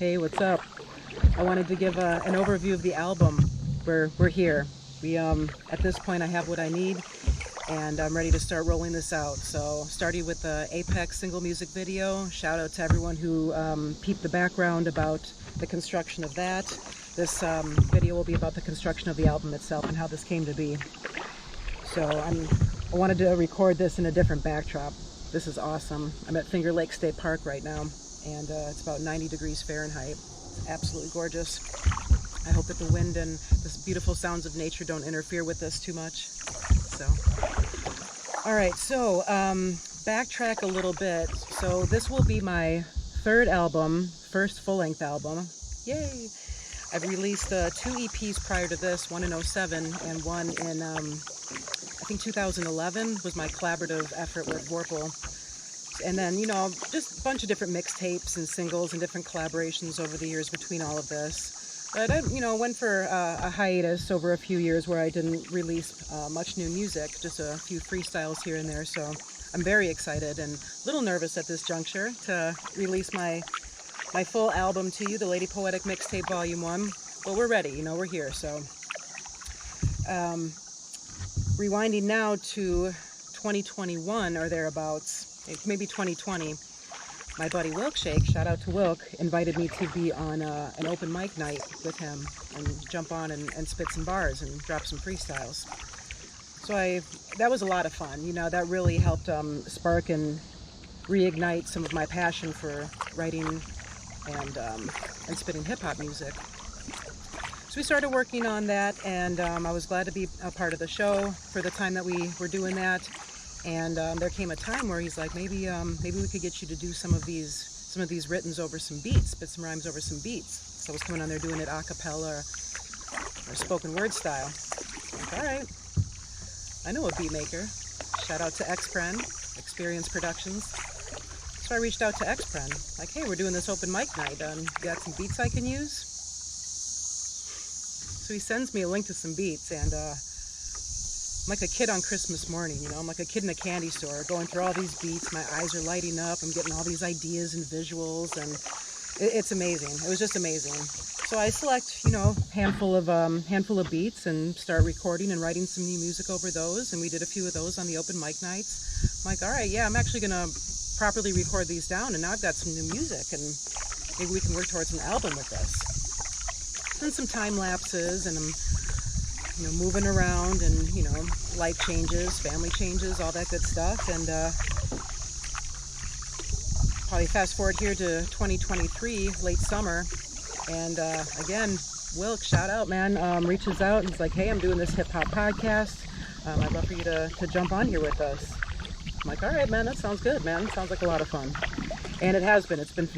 Hey, what's up? I wanted to give an overview of the album. We're here. At this point I have what I need and I'm ready to start rolling this out. So starting with the Apex single music video. Shout out to everyone who peeped the background about the construction of that. This video will be about the construction of the album itself and how this came to be. So I wanted to record this in a different backdrop. This is awesome. I'm at Finger Lake State Park right now, and it's about 90 degrees Fahrenheit. It's absolutely gorgeous. I hope that the wind and the beautiful sounds of nature don't interfere with this too much. So, all right, so backtrack a little bit. So this will be my third album, first full-length album. Yay! I've released 2 EPs prior to this, one in 2007 and one in I think 2011 was my collaborative effort with Vorpal. And then, you know, just a bunch of different mixtapes and singles and different collaborations over the years between all of this. But I, you know, went for a hiatus over a few years where I didn't release much new music, just a few freestyles here and there. So I'm very excited and a little nervous at this juncture to release my full album to you, the Lady Poetic Mixtape Volume 1. But we're ready, you know, we're here. So rewinding now to 2021 or thereabouts, maybe 2020, my buddy Wilkshake, shout out to Wilk, invited me to be on an open mic night with him and jump on and spit some bars and drop some freestyles. So that was a lot of fun. You know, that really helped spark and reignite some of my passion for writing and spitting hip-hop music. So we started working on that, and I was glad to be a part of the show for the time that we were doing that. And there came a time where he's like, maybe we could get you to do some of these writtens over some beats, spit some rhymes over some beats. So I was coming on there doing it a cappella or spoken word style. Like, all right, I know a beat maker. Shout out to Xpren, Experience Productions. So I reached out to Xpren, like, hey, we're doing this open mic night. You got some beats I can use? So he sends me a link to some beats, and I'm like a kid on Christmas morning, you know, I'm like a kid in a candy store going through all these beats. My eyes are lighting up. I'm getting all these ideas and visuals, and it's amazing. It was just amazing. So I select, you know, handful of beats and start recording and writing some new music over those. And we did a few of those on the open mic nights. I'm like, all right, yeah, I'm actually going to properly record these down, and now I've got some new music, and maybe we can work towards an album with this. Then some time lapses, and I'm, you know, moving around, and, you know, life changes, family changes, all that good stuff. And probably fast forward here to 2023, late summer, and again, Wilk, shout out, man, reaches out and he's like, hey, I'm doing this hip-hop podcast. I'd love for you to jump on here with us. I'm like, all right, man, that sounds good, man. Sounds like a lot of fun. And it has been. It's been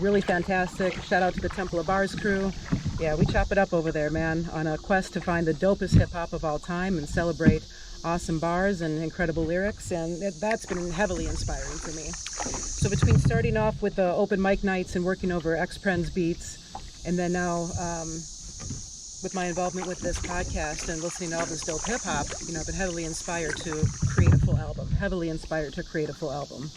really fantastic. Shout out to the Temple of Bars crew. Yeah, we chop it up over there, man, on a quest to find the dopest hip-hop of all time and celebrate awesome bars and incredible lyrics, and that's been heavily inspiring for me. So between starting off with the open mic nights and working over Xpren's beats, and then now with my involvement with this podcast and listening to all this dope hip-hop, you know, I've been heavily inspired to create a full album.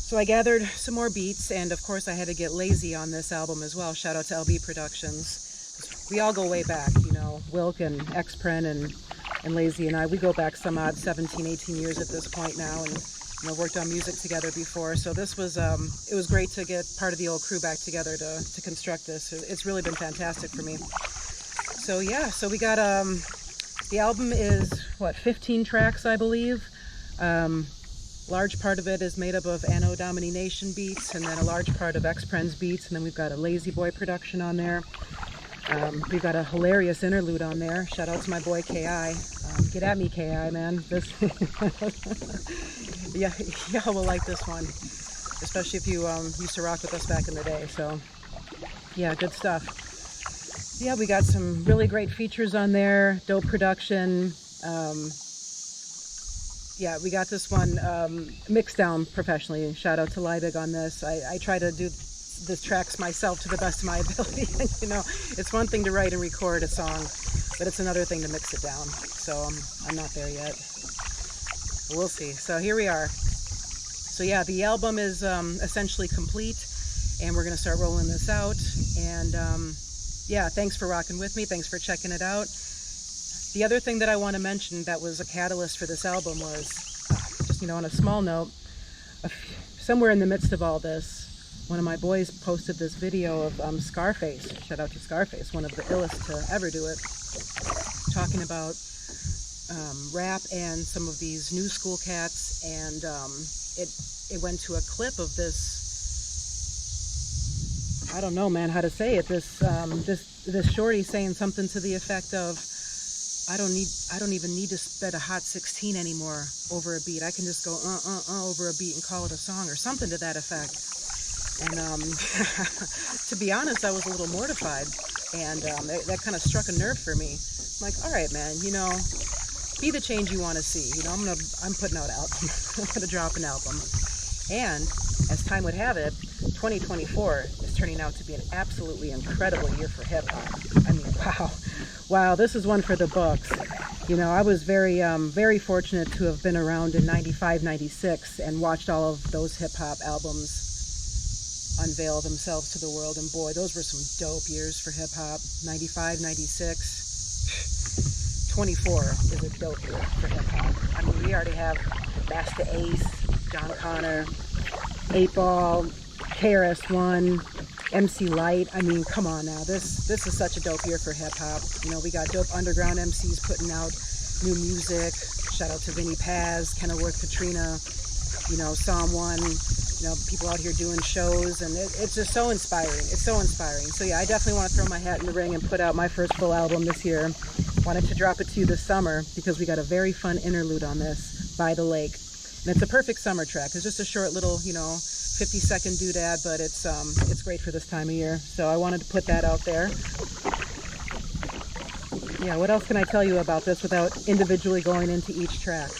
So I gathered some more beats, and of course I had to get lazy on this album as well. Shout out to LB Productions. We all go way back, you know, Wilk and Xpren and Lazy and I, we go back some odd 17, 18 years at this point now, and, you know, worked on music together before. So this was, it was great to get part of the old crew back together to construct this. It's really been fantastic for me. So yeah, so we got, the album is, 15 tracks, I believe. Large part of it is made up of Anno Domini Nation beats, and then a large part of Xpren's beats, and then we've got a Lazy Boy production on there. We've got a hilarious interlude on there. Shout out to my boy K.I. Get at me, K.I., man. Yeah, y'all will like this one, especially if you used to rock with us back in the day. So yeah, good stuff. Yeah, we got some really great features on there, dope production. Yeah, we got this one mixed down professionally. Shout out to Liebig on this. I try to do the tracks myself to the best of my ability. You know, it's one thing to write and record a song, but it's another thing to mix it down. So I'm not there yet. We'll see. So here we are. So yeah, the album is essentially complete. and we're going to start rolling this out. And yeah, thanks for rocking with me. Thanks for checking it out. The other thing that I want to mention that was a catalyst for this album was, just, you know, on a small note, somewhere in the midst of all this, one of my boys posted this video of Scarface, shout out to Scarface, one of the illest to ever do it, talking about rap and some of these new school cats, and it went to a clip of this, I don't know, man, how to say it, this shorty saying something to the effect of, I don't even need to spit a hot 16 anymore over a beat. I can just go over a beat and call it a song, or something to that effect. And to be honest, I was a little mortified, and that kind of struck a nerve for me. I'm like, all right, man, you know, be the change you want to see. You know, I'm putting out an album. I'm gonna drop an album. And as time would have it, 2024 is turning out to be an absolutely incredible year for hip hop. I mean, wow, this is one for the books. You know, I was very fortunate to have been around in 95, 96 and watched all of those hip hop albums unveil themselves to the world. And boy, those were some dope years for hip hop. 95, 96. 24 is a dope year for hip hop. I mean, we already have Master Ace, John Connor, 8 Ball, KRS-One, MC Light. I mean, come on now. This is such a dope year for hip hop. You know, we got dope underground MCs putting out new music. Shout out to Vinnie Paz, Kenilworth Katrina, you know, Psalm 1, you know, people out here doing shows, and it's just so inspiring. It's so inspiring. So yeah, I definitely want to throw my hat in the ring and put out my first full album this year. Wanted to drop it to you this summer because we got a very fun interlude on this, By the Lake. And it's a perfect summer track. It's just a short little, you know, 50-second doodad, but it's great for this time of year. So I wanted to put that out there. Yeah, what else can I tell you about this without individually going into each track?